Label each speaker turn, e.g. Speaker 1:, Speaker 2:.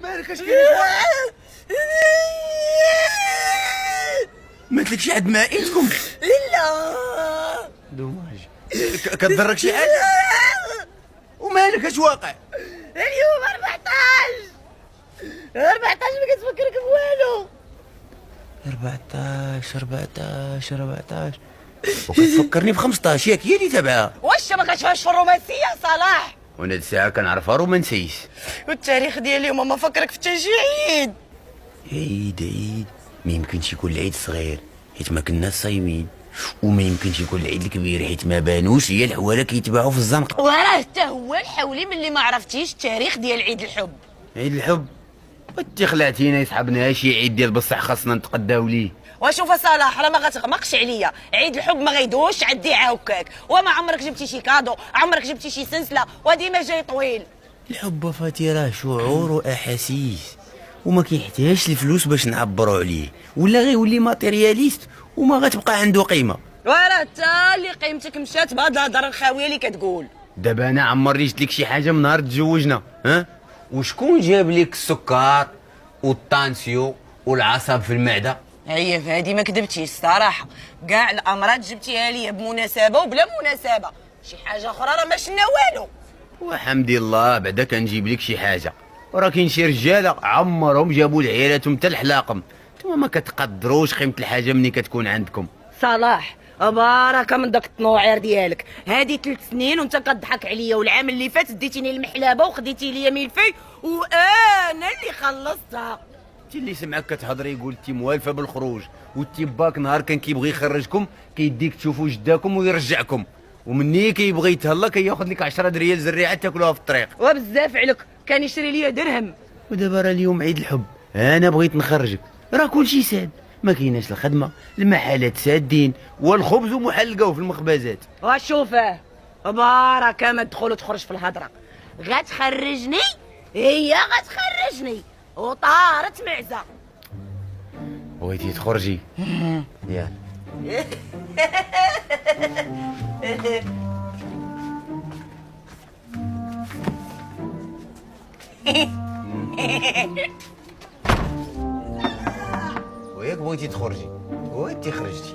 Speaker 1: مالك اش كاين؟ ماتلك شي حد مع عيلتكم؟
Speaker 2: لا
Speaker 1: دوماج. كتضرك شي حاجه؟ ومالك اش واقع؟
Speaker 2: اليوم 14 ما كتفكرك بوالو.
Speaker 1: 14 وكتفكرني ب 15 ياك هي اللي تابعها.
Speaker 2: واش ما كتفهمش في الرومانسيه صلاح؟
Speaker 1: وانا هاد الساعه كنعرفها رومانسيس.
Speaker 2: والتاريخ ديال اليوم ما فكرك في حتى شي عيد.
Speaker 1: عيد ما يمكنش يكون العيد صغير حيت ما كناش صايمين، وما يمكنش يكون العيد الكبير حيت ما بانوش هي الحواله كيتباعوا في الزنقه.
Speaker 2: وراه حتى هو الحولي ملي ما عرفتيش التاريخ ديال عيد الحب.
Speaker 1: عيد الحب؟ وانت خلعتينا يسحبنا شي عيد ديال بصح خاصنا نتقداو ليه.
Speaker 2: وشوف صلاح راه ما غتغمقش عليا، عيد الحب ما غيدوش عندي عاوكاك، وما عمرك جبتي شي كادو، عمرك جبتي شي سلسله، وديما جاي طويل.
Speaker 1: الحب فاتي راه شعور واحاسيس وما كيحتاجش الفلوس باش نعبروا عليه، ولا غيولي ماتيرياليست وما غتبقى عنده قيمه.
Speaker 2: وراه حتى اللي قيمتك مشات بهاد الهضره الخاويه اللي كتقول.
Speaker 1: دابا انا عمرني جبت لك شي حاجه من نهار تزوجنا، ها؟ وشكون جاب لك السكر والطانسيو والعصب في المعده؟
Speaker 2: هي في هادي ما كذبتيش الصراحه، كاع الامراض جبتيها ليا بمناسبه وبلا مناسبه، شي حاجه اخرى راه ما شفنا والو.
Speaker 1: وحمد الله بعدا كنجيب لك شي حاجه، وراه كاين شي رجاله عمرهم جابوا لعيالاتهم حتى الحلاقم، نتوما ما كتقدروش قيمه الحاجه ملي كتكون عندكم.
Speaker 2: صلاح بركه من داك التنوعير ديالك، هادي 3 سنين وانت كضحك عليا، والعام اللي فات ديتيني المحلابه وخديتي ليا ملفي وانا اللي خلصتها.
Speaker 1: انت اللي سمعك كتهضري قلتي موالفه بالخروج، والتيباك نهار كان كيبغي يخرجكم كيديك تشوفوا جداكم ويرجعكم، ومني كيبغي يتهلا كياخذ لك 10 ريال زريعه تاكلوها في الطريق.
Speaker 2: وبزاف عليك، كان يشري ليا درهم.
Speaker 1: ودابا راه اليوم عيد الحب، انا بغيت نخرجك، راه كلشي ساد، ما كايناش الخدمه، المحلات سادين، والخبز محلقه في المخبزات.
Speaker 2: وشوفه بركه ما تدخل وتخرج في الهضره، غتخرجني هي غتخرجني وطارت معزه.
Speaker 1: بغيتي تخرجي؟ يا وياك بغيتي تخرجي وانت خرجتي.